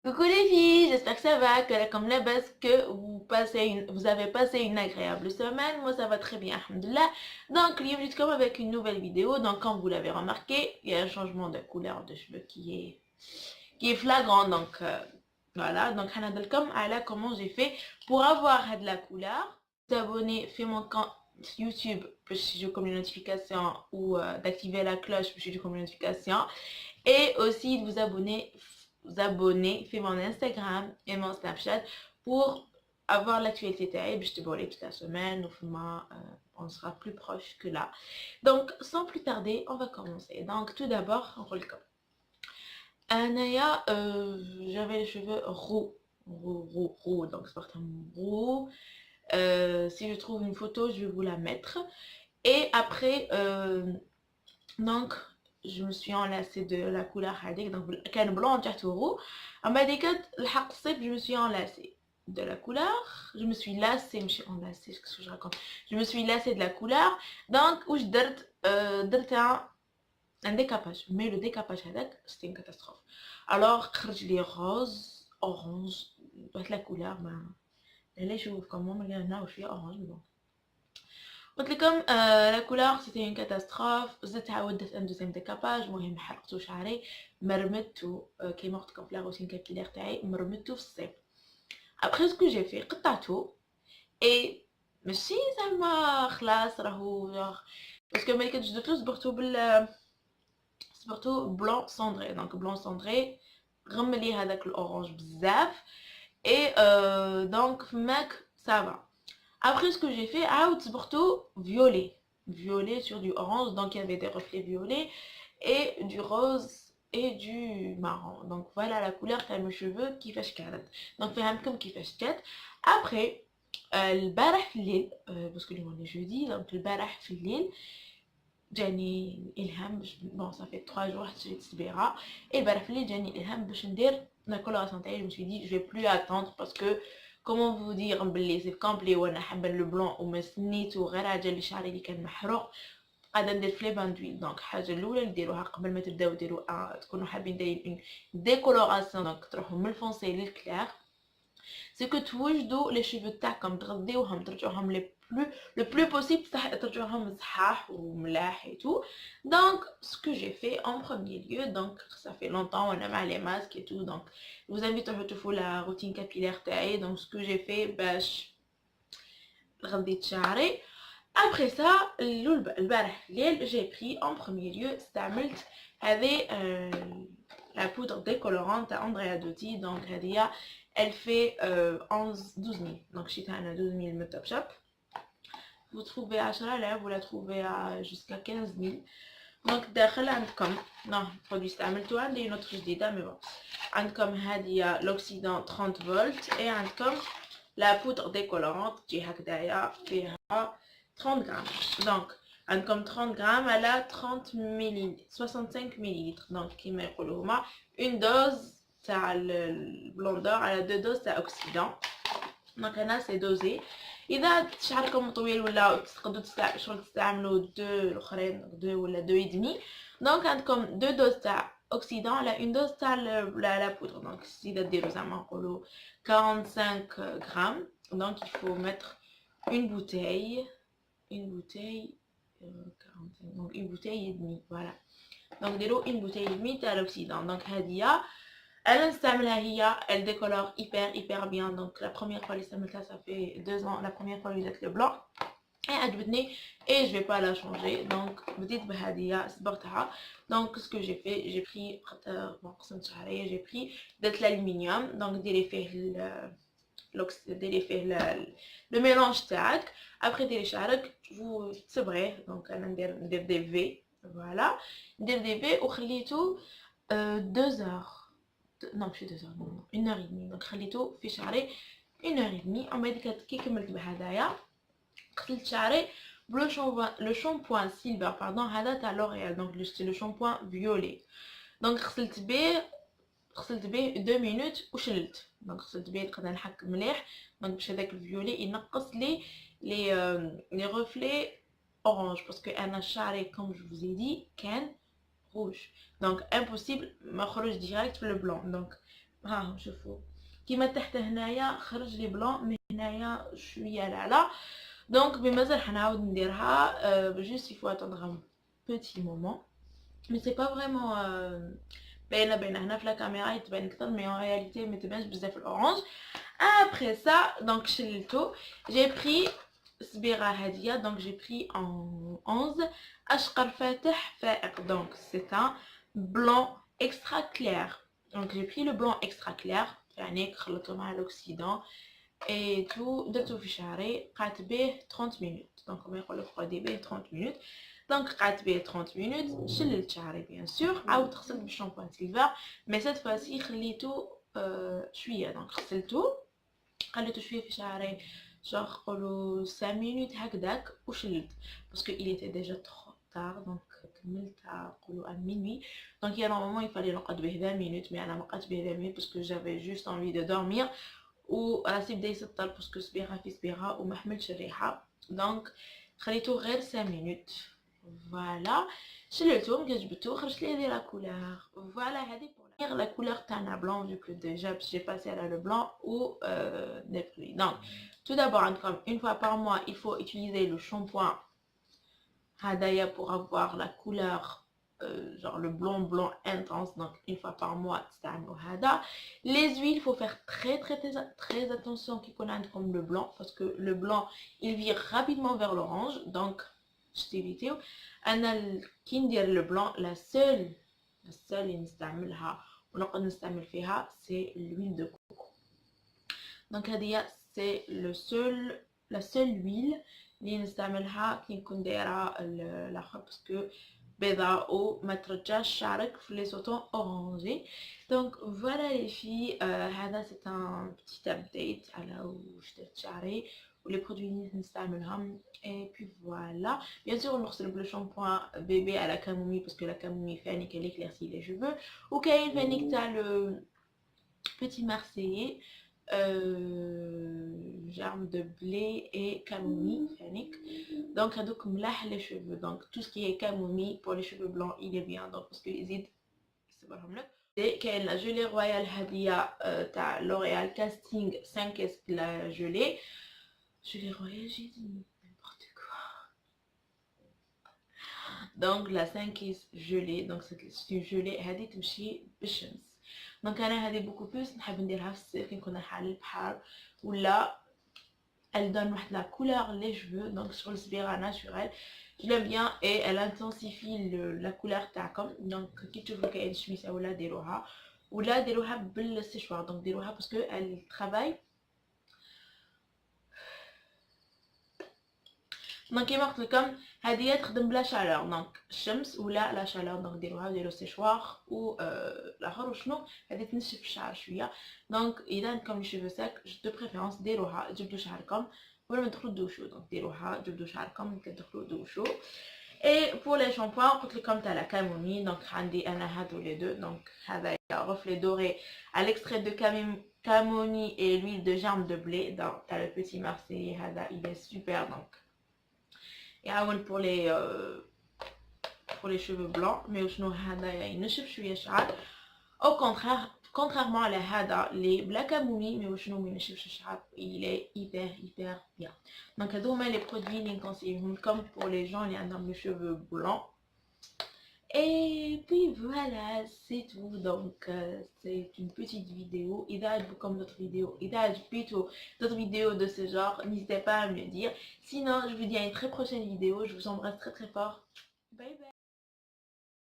Coucou les filles, j'espère que ça va, que comme la base, que vous avez passé une agréable semaine. Moi ça va très bien, alhamdoulilah. Donc, je suis comme avec une nouvelle vidéo. Donc, comme vous l'avez remarqué, il y a un changement de couleur de cheveux qui est flagrant. Donc, voilà. Donc, comme comment j'ai fait pour avoir de la couleur. T'abonner, fais mon compte YouTube pour que j'ai comme une notification ou d'activer la cloche pour que j'ai comme une notification. Et aussi de vous abonner, fais mon Instagram et mon Snapchat pour avoir l'actualité تاعي je te vois toute la semaine on sera plus proche que là. Donc sans plus tarder, on va commencer. Donc tout d'abord, on roule comme Anaya, j'avais les cheveux roux, donc c'est parti roux. Si je trouve une photo, je vais vous la mettre. Et après, donc je me suis enlacée de la couleur هذيك donc كان blanc تحت roux. اما ديك الحق الصيف je me suis enlacée de la couleur, je me suis lassée مش enlacée, qu'est-ce que je raconte, je me suis lassée de la couleur. Donc واش درت un décapage, mais le décapage هذاك c'était une catastrophe. Alors خرج لي rose orange la couleur ما لا شوف كمان هنا وشويه orange. قلت لكم لا كولور سيتي اون كاتاستروف. زدت عاودت ان دوزيام ديكاباج، المهم حرقتو شعري مرمتو كيما قلت لكم في لا روتين كابيلير تاعي مرمتو في الصيف. ابخي سكو جي في قطعتو اي ماشي زعما خلاص راهو باسكو ملي كتجددو صبغتو بلون سوندري. دونك بلون سوندري غم لي هذاك الاورانج بزاف اي دونك فماك سافا. Après, ce que j'ai fait, c'est plutôt violet. Violet sur du orange, donc il y avait des reflets violets et du rose et du marron. Donc voilà la couleur de mes cheveux qui fait شكالات. Donc comme qui fait شكالات. Après, البارح في الليل, parce que le jeudi, donc البارح في الليل جاني الهام bon ça fait 3 jours que j'ai تبيرة. Et البارح في الليل جاني الهام باش ندير la coloration تاعي. Je me suis dit je vais plus attendre parce que comment vous dire بلي سي كومبلي وانا حابه لو بلون وما سنيتو غير عجل لي شعري اللي كان محروق. غادا ندير في لي بان دويل. دونك الحاجه الاولى اللي ديروها قبل ما تبداو ديروا تكونوا حابين دايرين اون ديكولوراسيون دونك تروحوا من الفونسي للكلير. سي كو توجدوا لي شيفو تاعكم تغذيوهم ترجعوهم le plus possible ترجعوهم صحاح وملاح et tout. Donc ce que j'ai fait en premier lieu, donc ça fait longtemps on a mal les masques et tout, donc je vous invite à retrouver la routine capillaire تاعي. Donc ce que j'ai fait باش غذيت شعري. Après ça, البارح الليل j'ai pris en premier lieu استعملت هذه la poudre décolorante à Andrea Dotti. Donc هذه elle fait 12 000. Donc شريتها انا 12 000 من توب شوب. Vous trouvez à Chanel, vous la trouvez à jusqu'à 15 000. Donc داخل عندكم non produit استعملته عندي une autre جديدة mais bon. عندكم هذه l'oxydant 30 volts et عندكم la poudre décolorante تجي هكذايا فيها 30 grammes. Donc عندكم 30 grammes à la 30 millilitres 65 millilitres. Donc كيما يقولوا هما une dose تاع البلوندور على 2 doses تاع oxydant. Donc هنا c'est dosé. اذا شعركم طويل ولا تقدروا تستعملوا دو الاخرين دو ولا دو ادمي. دونك عندكم دو دوز تاع اوكسيدون على اون دوز تاع لا بودر. دونك اذا ديروا زعما نقولوا 45 غرام. دونك il faut mettre une bouteille 45 donc une bouteille et demie. Voilà. Donc ديروا une bouteille et demie تاع الاوكسيدون. دونك هذه elle نستعملها هي elle décolore hyper bien. Donc la première fois اللي استعملتها ça fait 2 ans. La première fois اللي جات le blanc et عجبتني et je vais pas la changer. Donc بديت بهذه صبغتها. Donc ce que j'ai fait, j'ai pris bon قسمت شعري, j'ai pris de l'aluminium. Donc ديري فيه ديري فيه le mélange تاعك. Après ديري شعرك vous تصبغيه. Donc انا ندير des V. Voilà. ندير des V وخليته 2 heures. Non ماشي 2 heures, non 1 heure et demie. Donc خليته في شعري 1 heure et demie. ومن بعد كي كملت بهدايا غسلت شعري le shampoing silver pardon هذا تاع لوريال. donc c'est le shampoing violet. donc غسلت به 2 minutes وشلت. donc غسلت به نقدر نحك مليح. donc باش هذاك الفيولي ينقص لي les reflets orange parce que انا شعري comme je vous ai dit كان rouge. Donc impossible ما خرج direct le blanc. Donc ها شوفوا كيما تحت هنايا خرج لي بلون مي هنايا شويه لالا دونك بمازال حنعاود نديرها جوست يفو اتوندر ان بوتي مومون مي سي با فريمون باينه هنا في لا كاميرا يتبان اكثر مي en réalité ما تبانش بزاف الاورانج. Après ça, donc شللتو j'ai pris صبيغة هادية donc j'ai pris en 11 أشقر فاتح فائق donc c'est un blanc extra clair donc j'ai pris le blanc extra clair يعني خلطته مع l'oxydant et tout درتو في شعري قعدت به 30 minutes donc كما يقولوا قعدي به 30 minutes donc قعدت به 30 minutes شللت شعري bien sûr عاود غسلت بالشامبوان سيلفر mais cette fois-ci خليته شوية donc غسلته خليته شويه في شعري genre قولوا 5 minutes هكذاك وشلت باسكو il était déjà trop tard donc كملت قولوا à minuit donc il y a normalement il fallait نقعد به 20 minutes mais انا ما قعدتش به 20 minutes parce que j'avais juste envie de dormir وراسي بدا يسطل باسكو صبيغه في صبيغه وما حملتش الريحه دونك خليته غير 5 minutes فوالا شللته جبته خرجت لي لا كولور فوالا هذه la couleur tana blanc vu que déjà j'ai passé à le blanc ou des pluies. Donc tout d'abord comme une fois par mois il faut utiliser le shampoing Hadaya pour avoir la couleur genre le blanc intense donc une fois par mois Hada. Les huiles il faut faire très attention qui connaissent comme le blanc parce que le blanc il vire rapidement vers l'orange donc je t'évite كي ندير le blanc la seule اللي نستعملها ونقدر نستعمل فيها سي l'huile de coco دونك هذه سي la seule huile اللي نستعملها كي نكون دايره الاخر باسكو بيضاء وما ترجعش شعرك في لي سوتون اورانجي دونك فوالا لي في هذا سي ان بتيت ابديت على واش درت شعري ولي برودوي اللي نستعملهم اي بي فوالا بيان سور نغسل بالشامبوان بيبي على كامومي باسكو لا كامومي فانيك اللي كليرسي لي شوفو وكاين فانيك تاع لو بيتي مارسيي germe de blé et camomille فانيك donc هذوك ملاح les cheveux donc tout ce qui est camomille pour les cheveux blancs il est bien donc parce que يزيد يصبرهم لك كاين لا جولي رويال هاديه تاع لوريال كاستينغ 5 كيس لا جولي روyale j'ai dit n'importe quoi donc la 5 كيس gelée donc c'est une gelée هذه تمشي بالشمس دونك انا هذه بوكو بلوس نحب نديرها في الصيف كي نكون رايحه للبحر ولا elle donne la couleur les cheveux donc sur le spira naturel je l'aime bien et elle intensifie la couleur تاعكم donc كي تشوفوا كاين شميسه ولا ديروها بالسيشوار donc ديروها باسكو elle travaille دونك كيما قلت لكم هذه تخدم بلا شالور دونك الشمس ولا لا شالور دونك ديروا سيشوار و الاخر وشنو هذه تنشف الشعر شويه دونك اذا عندكم لي شيفو ساك دو بريفيرونس ديروها جبدوا شعركم ولا ما تدخلوا دوشو دونك ديروها جبدوا شعركم كتدخلوا دوشو اي بور لي شامبوان قلت لكم تاع لا كامومي دونك عندي انا هادو لي دو دونك هذا reflet doré à l'extrait de camomille et l'huile de germe de blé dans تاع le petit marseillais هذا il est super donc يعاون pour les cheveux blancs mais وشنو هذا ينشف شويه الشعر au contrairement à هذا اللي بلا كامومي mais وشنو ما ينشفش الشعر il est hyper bien donc هادو هما les produits اللي نكونسيهم comme pour les gens اللي عندهم les cheveux blancs et puis voilà c'est tout donc c'est une petite vidéo إذا عجبكم d'autres vidéos إذا عجبتو d'autres vidéos de ce genre n'hésitez pas à me le dire sinon je vous dis à une très prochaine vidéo je vous embrasse très fort bye bye.